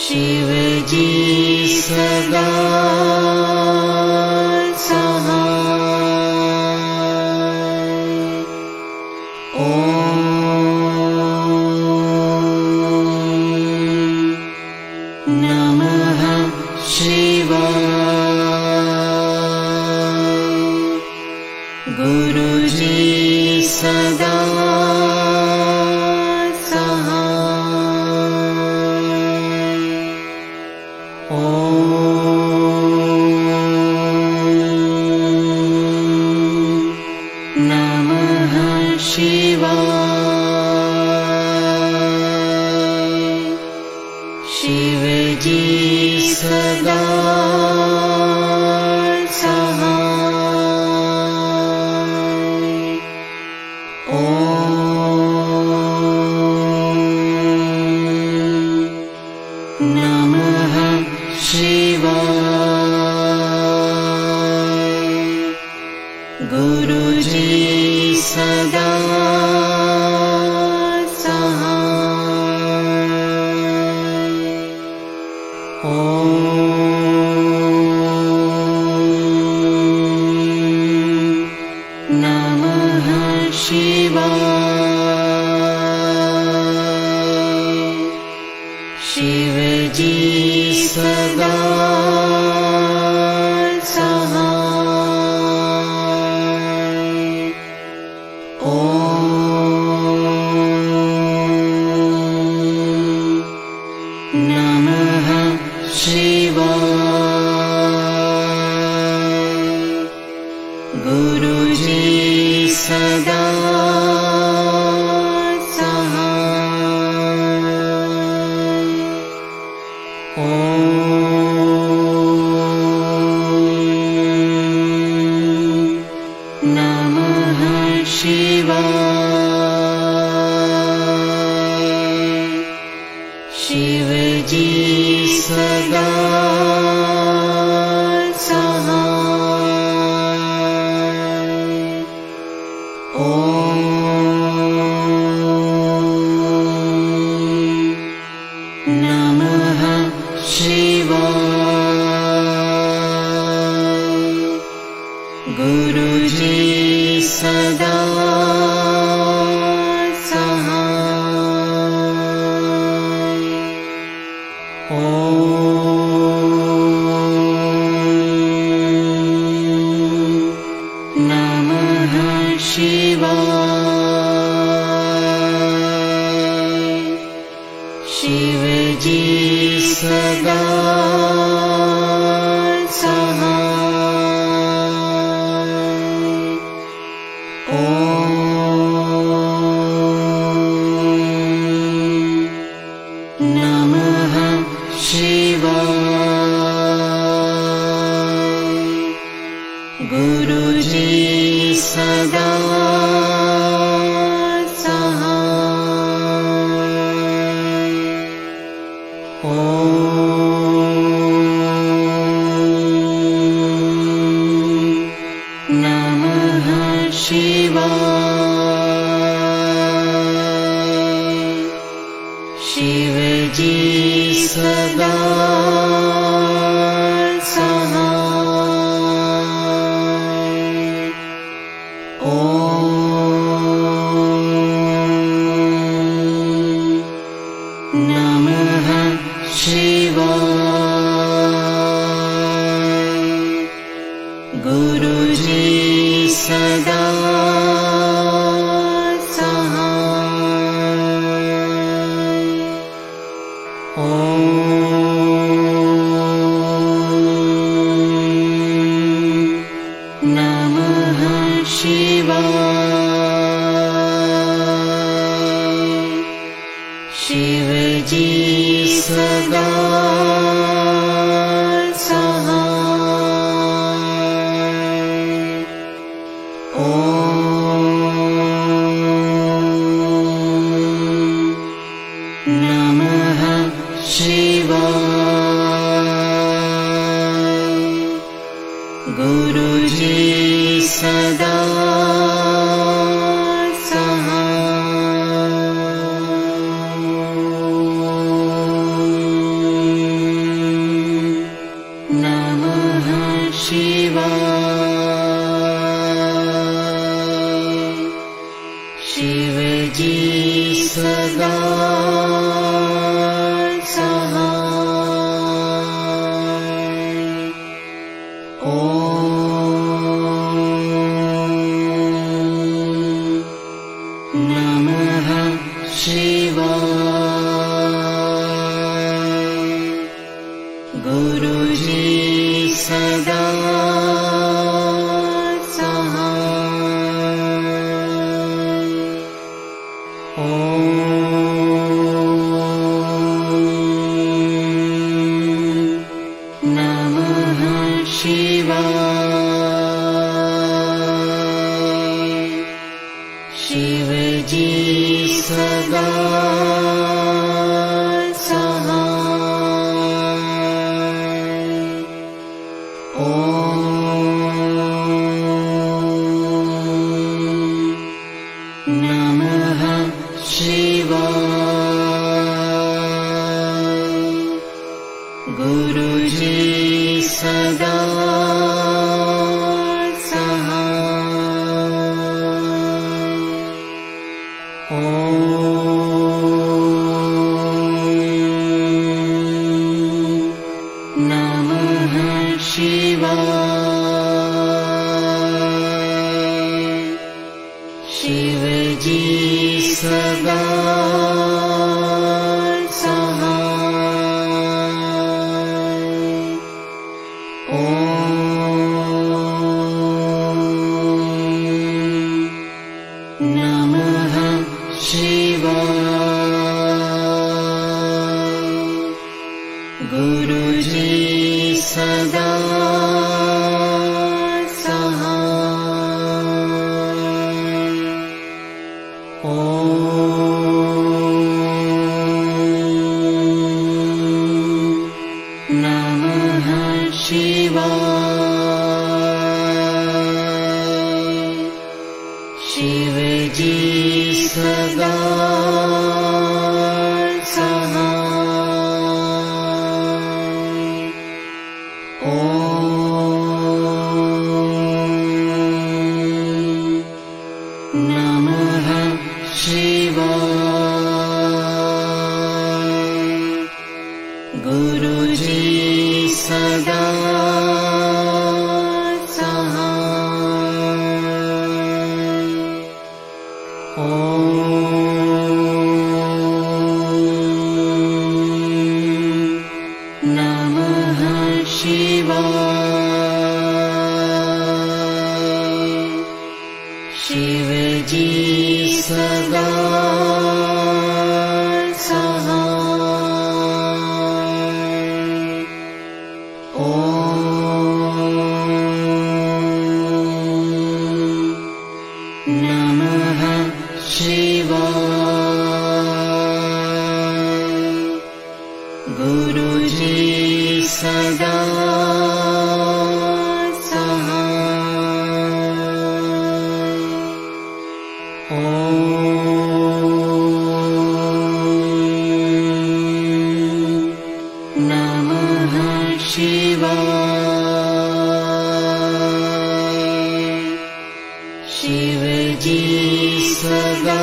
शिवजी सदा सहाय। ॐ नमः शिवाय। गुरुजी सदा सहाय। ॐ नमः शिवाय। शिवजी सदा सहाय। ॐ नमः शिवाय। गुरुजी सदा सहाय। ॐ नमः शिवाय। शिवजी सदा सहाय। ॐ नमः शिवाय। गुरुजी सदा सहाय। ॐ नमः शिवाय। शिवजी सदा सहाय। ॐ नमः शिवाय। गुरुजी सदा सहाय। ॐ नमः शिवाय। शिवजी सदा सहाय। ॐ नमः शिवाय। गुरुजी सदा सहाय। ॐ नमः शिवाय। शिवजी सदा सहाय। ॐ नमः शिवाय। गुरुजी सदा सहाय। ॐ नमः शिवाय। शिवजी सदा सहाय। ॐ नमः शिवाय। गुरुजी सदा सहाय। शिवजी सदा सहाय। ॐ नमः शिवाय। गुरुजी सदा शिवजी सदा सहाय। ॐ नमः शिवाय। गुरुजी सदा शिवजी सदा सहाय। ॐ नमः शिवाय। गुरुजी सदा शिवजी सदा सहाय। ॐ नमः शिवाय। गुरुजी सदा शिवजी सदा सहाय। ॐ नमः शिवाय। गुरुजी सदा शिवजी सदा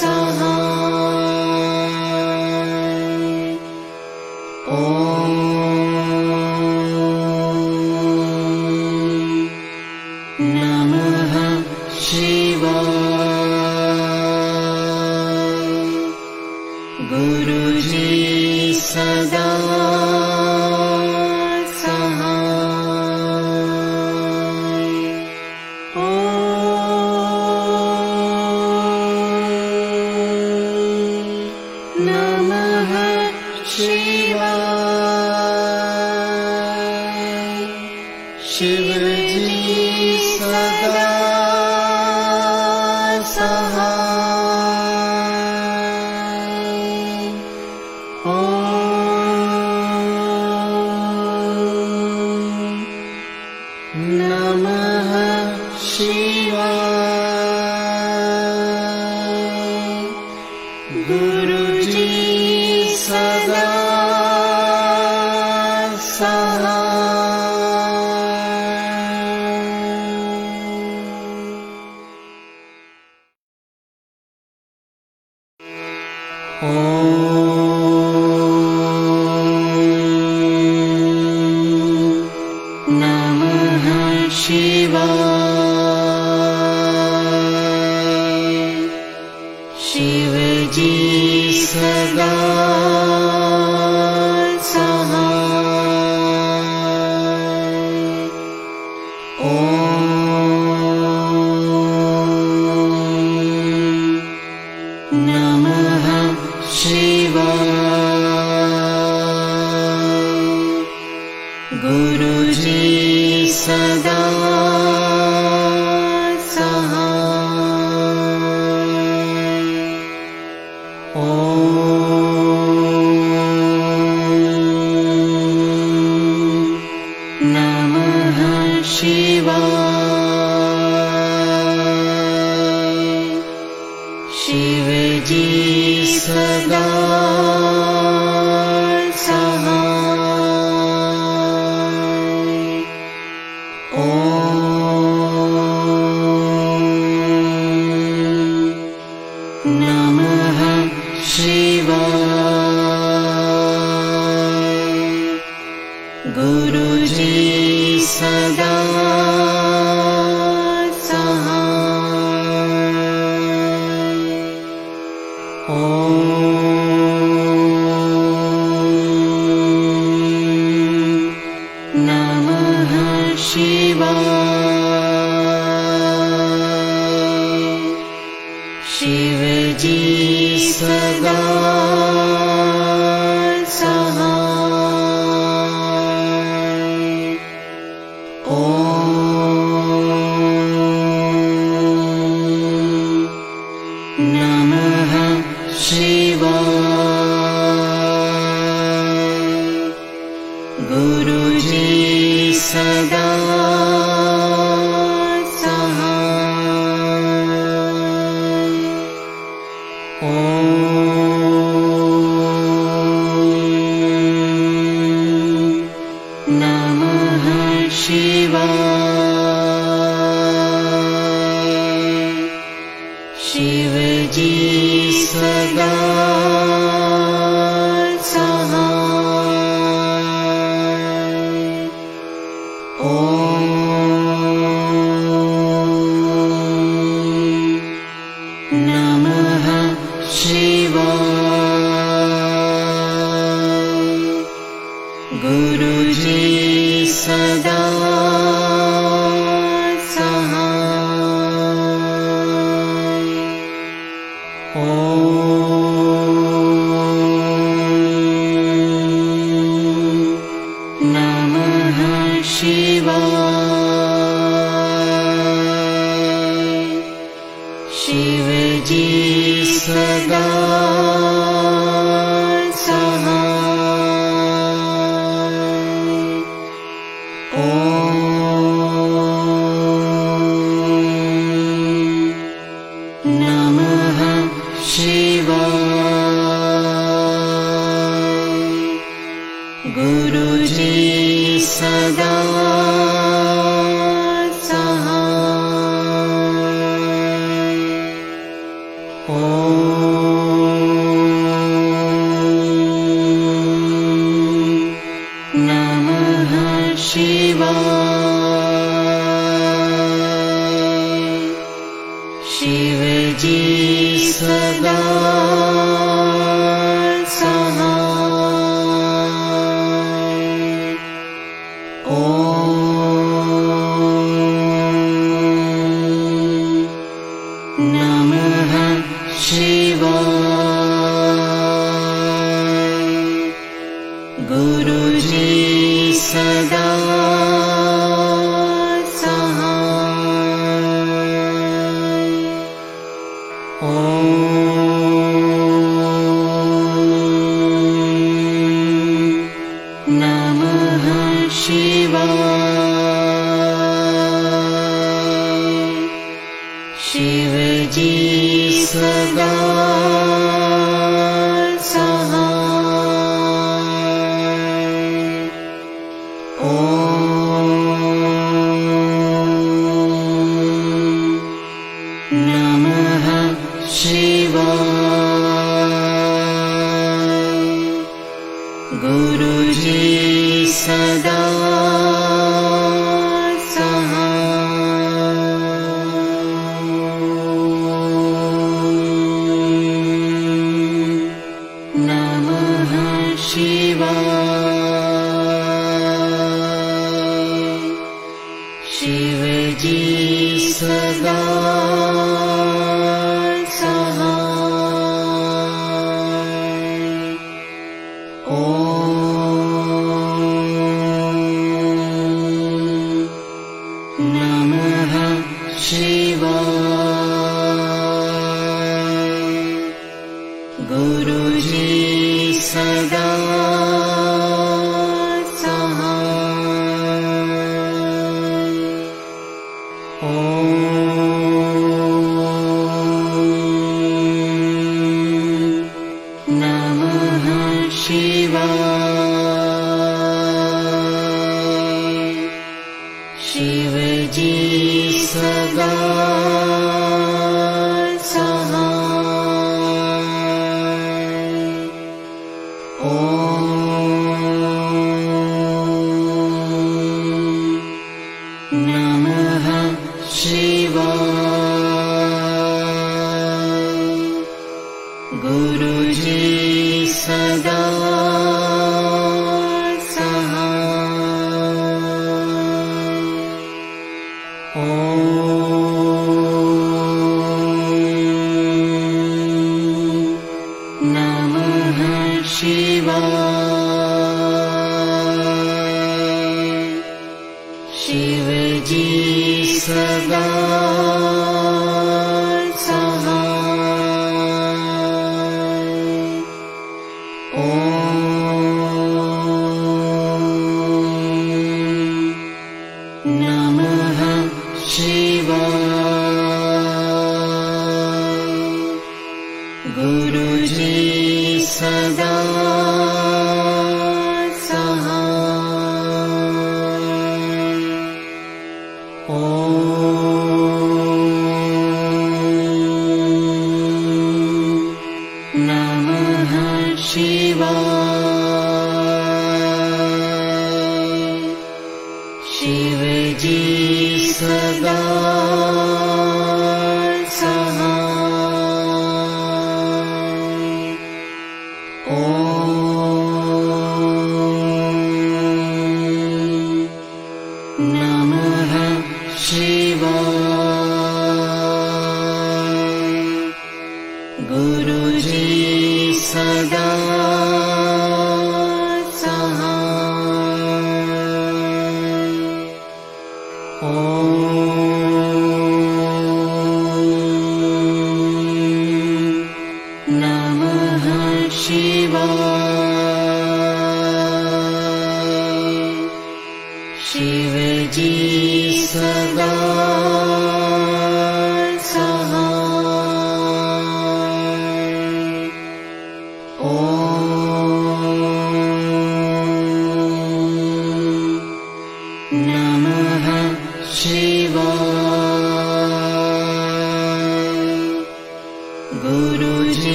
सहाय। ॐ नमः शिवाय। गुरुजी सदा शिवजी सदा सहाय। ॐ नमः शिवाय। गुरुजी सदा सहाय। नमः शिवाय। शिवजी सदा सहाय। नमः शिवाय। गुरुजी सदा नमः शिवाय। शिवजी सदा सहाय। नमः शिवाय। गुरुजी सदा सहाय। नमः शिवाय। शिवजी सदा नमः शिवाय। गुरुजी सदा नमः शिवाय। शिवजी सदा नमः शिवाय। गुरुजी सदा नमः शिवाय। शिवजी सदा नमः शिवाय। गुरुजी सदा नमः शिवाय। शिवजी सदा नमः शिवाय। गुरुजी सदा नमः शिवाय। शिवजी सदा नमः शिवाय।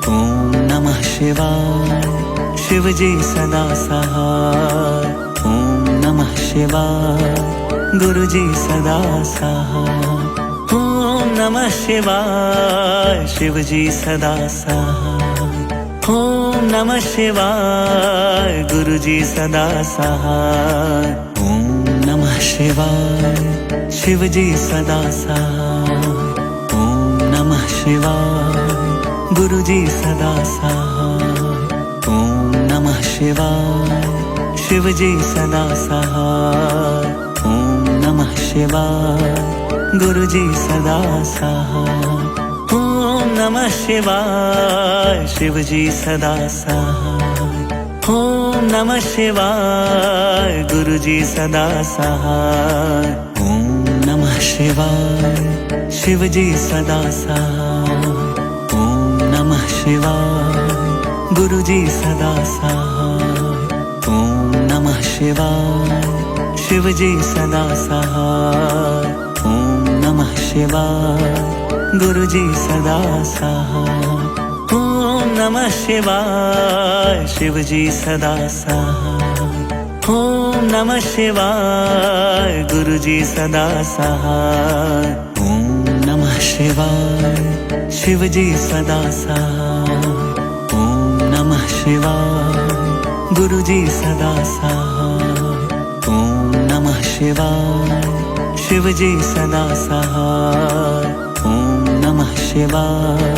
Om Namah Shivaya. शिवजी सदा सहाय। ओम नमः शिवाय गुरुजी सदा सहाय। ओम नमः शिवाय शिवजी सदा सहाय। ओम नमः शिवाय गुरुजी सदा सहाय। ओम नमः शिवाय शिवजी सदा सहाय। ओम नमः शिवाय गुरुजी सदा सहाय। ओम नमः शिवाय शिवजी सदा सहाय। ओम नमः शिवाय गुरुजी सदा सहाय। ओम नमः शिवाय शिवजी सदा सहाय। ओम नमः शिवाय गुरुजी सदा सहाय। ओम नमः शिवाय शिवजी सदा सहाय। ओम नमः शिवाय गुरुजी सदा सहाय। ओम नमः शिवाय शिवजी सदा सहाय। ओम नमः शिवाय गुरुजी सदा सहाय। ओम नमः शिवाय शिवजी सदा सहाय। ओम नमः शिवाय गुरुजी सदा सहाय। ओम नमः शिवाय शिवजी सदा सहाय। ओम नमः शिवाय गुरुजी सदा सहाय। ओम नमः शिवाय शिवजी सदा सहाय। ओम नमः शिवाय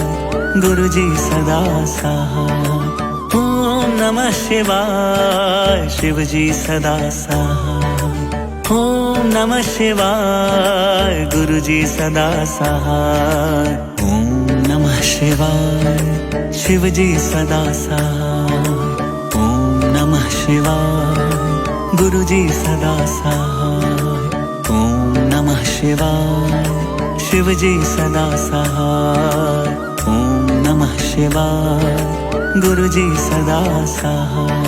गुरुजी सदा सहाय। ओम नमः शिवाय शिवजी सदा सहाय। ओम नमः शिवाय गुरुजी सदा सहाय। ओम नमः शिवाय शिवजी सदा सहाय। ओम नमः शिवाय गुरुजी सदा सहाय। ओम नमः शिवाय शिवजी सदा सहाय। ओम नमः शिवाय गुरुजी सदा सहाय।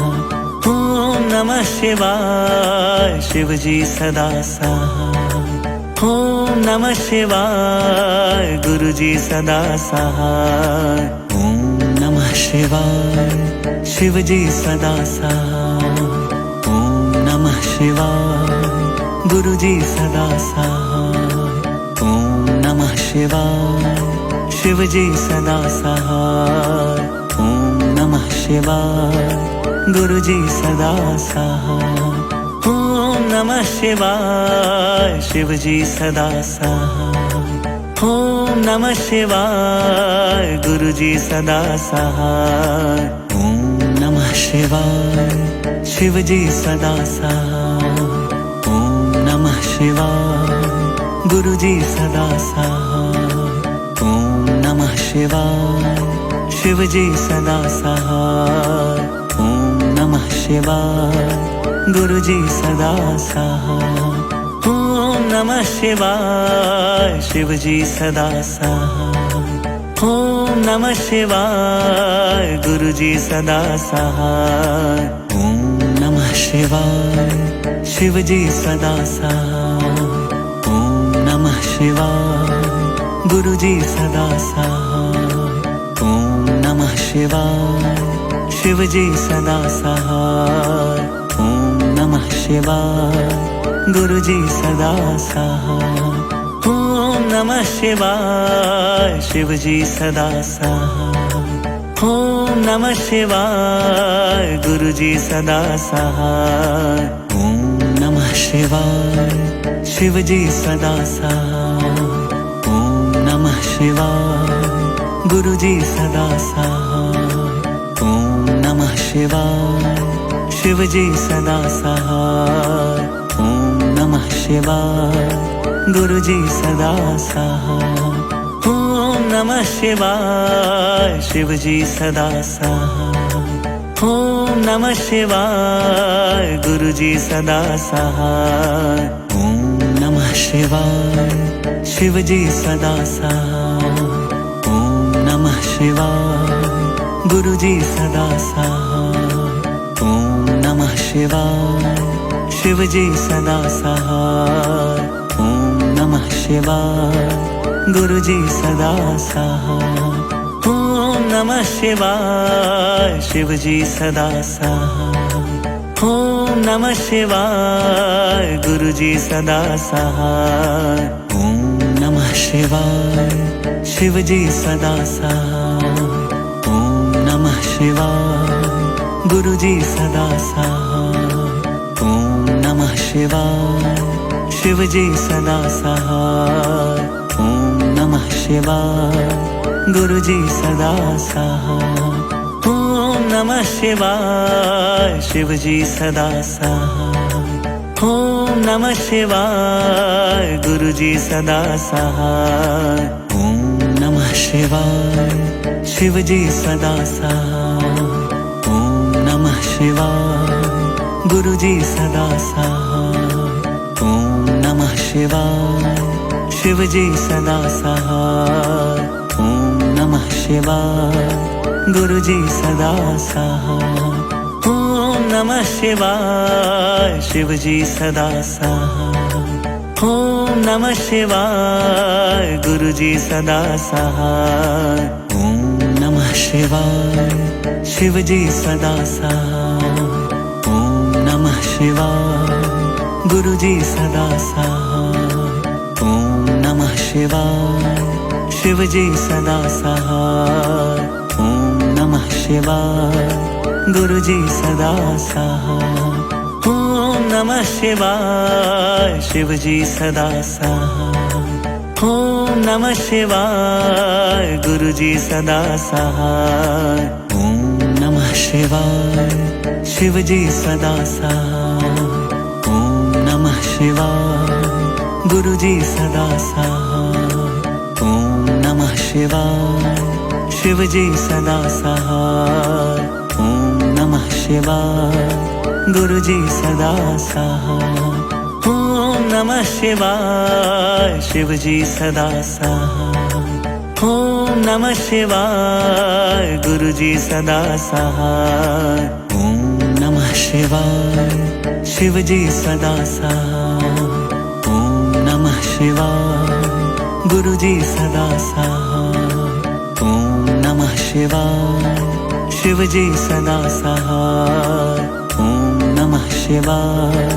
ओम नमः शिवाय शिवजी सदा सहाय। ओम नमः शिवाय गुरुजी सदा सहाय। ओम नमः शिवाय शिवजी सदा सहाय। ओम नमः शिवाय गुरुजी सदा सहाय। ओम नमः शिवाय शिवजी सदा सहाय। ओम नमः शिवाय गुरुजी सदा सहाय। ओम नमः शिवाय शिवजी सदा सहाय। ओम नमः शिवाय गुरुजी सदा सहाय। ओम नमः शिवाय शिवजी सदा सहाय। ओम नमः शिवाय गुरुजी सदा सहाय। ओम नमः शिवाय शिवजी सदा सहाय। ओम नमः शिवाय गुरुजी सदा सहाय। ओम नमः शिवाय शिवजी सदा सहाय। ओम नमः शिवाय गुरुजी सदा सहाय। ओम नमः शिवाय शिवजी सदा सहाय। ओम नमः शिवाय गुरुजी सदा सहाय। ओम नमः शिवाय शिवजी सदा सहाय। ओम नमः शिवाय गुरुजी सदा सहाय। ओम नमः शिवाय शिवजी सदा सहाय। ओम नमः शिवाय गुरुजी सदा सहाय। ओम नमः शिवाय शिवजी सदा सहाय। ओम नमः शिवाय गुरुजी सदा सहाय। ओम नमः शिवाय शिवजी सदा सहाय। ओम नमः शिवाय गुरुजी सदा सहाय। ओम नमः शिवाय शिवजी सदा सहाय। ओम नमः शिवाय गुरुजी सदा सहाय। ओम नमः शिवाय शिवजी सदा सहाय। ओम नमः शिवाय गुरुजी सदा सहाय। ओम नमः शिवाय शिवजी सदा सहाय। ओम नमः शिवाय गुरुजी सदा सहाय। ओम नमः शिवाय शिव जी सदा सहाय। ओम नमः शिवाय गुरु जी सदा सहाय। ओम नमः शिवाय शिव जी सदा सहाय। ओम नमः शिवाय गुरु जी सदा सहाय। ओम नमः शिवाय शिव जी सदा सहाय। ओम नमः शिवाय गुरु जी सदा सहाय। ओम नमः शिवाय शिव जी सदा सहाय। ओम नमः शिवाय गुरु जी सदा सहाय। ओम नमः शिवाय शिव जी सदा सहाय। ओम नमः शिवाय गुरु जी सदा सहाय। ओम नमः शिवाय शिव जी सदा सहाय। ओम नमः शिवाय गुरु जी सदा सहाय। ओम नमः शिवाय शिव जी सदा सहाय। ओम नमः शिवाय गुरु जी सदा सहाय। ओम नमः शिवाय शिव जी सदा सहाय। ओम नमः शिवाय गुरु जी सदा सहाय। ओम नमः शिवाय शिव जी सदा सहाय। ओम नमः शिवाय गुरु जी सदा सहाय। ओम नमः शिवाय शिव जी सदा सहाय। ओम नमः शिवाय गुरु जी सदा सहाय। ओम नमः शिवाय शिव जी सदा सहाय। ओम नमः शिवाय गुरु जी सदा सहाय। ओम नमः शिवाय शिव जी सदा सहाय। ओम नमः शिवाय गुरु जी सदा सहाय। ओम नमः शिवाय शिव जी सदा सहाय। ओम नमः शिवाय गुरु जी सदा सहाय। ओम नमः शिवाय शिव जी सदा सहाय। ओम नमः शिवाय गुरु जी सदा सहाय। ओम नमः शिवाय शिव जी सदा सहाय। ओम नमः शिवाय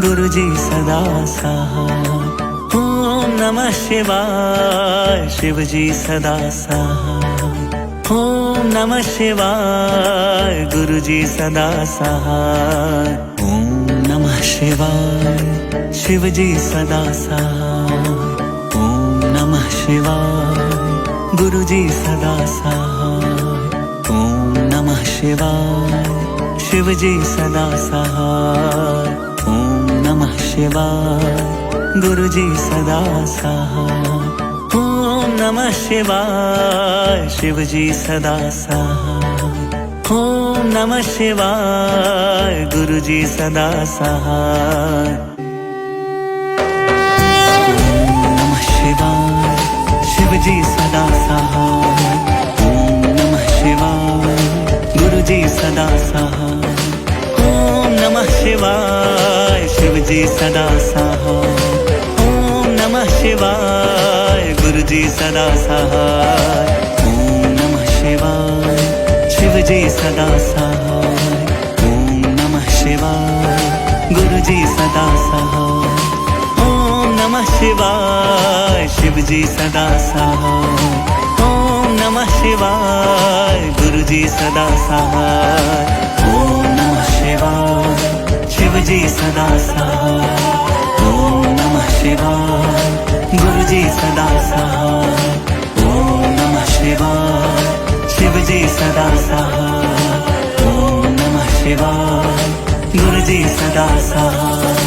गुरु जी सदा सहाय। ओम नमः शिवाय शिव जी सदा सहाय। ओम नमः शिवाय गुरु जी सदा सहाय। ओम नमः शिवाय शिव जी सदा सहाय। ओम नमः शिवाय गुरु जी सदा सहाय। ओम नमः शिवाय शिव जी सदा सहाय। ओम नमः शिवाय गुरु जी सदा सहाय। ओम नमः शिवाय शिव जी सदा सहाय। ओम नमः शिवाय गुरु जी सदा सहाय। ओम नमः शिवाय शिव जी सदा सहाय। ओम नमः शिवाय गुरु जी सदा सहाय। ओम नमः शिवाय शिव जी सदा सहाय। ओम नमः शिवाय गुरु जी सदा सहाय। ओम नमः शिवाय शिव जी सदा सहाय। ओम नमः शिवाय गुरु जी सदा सहाय। ओम नमः शिवाय शिव जी सदा सहाय। ओम नमः शिवाय गुरु जी सदा सहाय। ओम नमः शिवाय शिव जी सदा सहाय। ओम नमः शिवाय गुरु जी सदा सहाय। ओम नमः शिवाय शिव जी सदा सहाय। ओम नमः शिवाय गुरु जी सदा सहाय।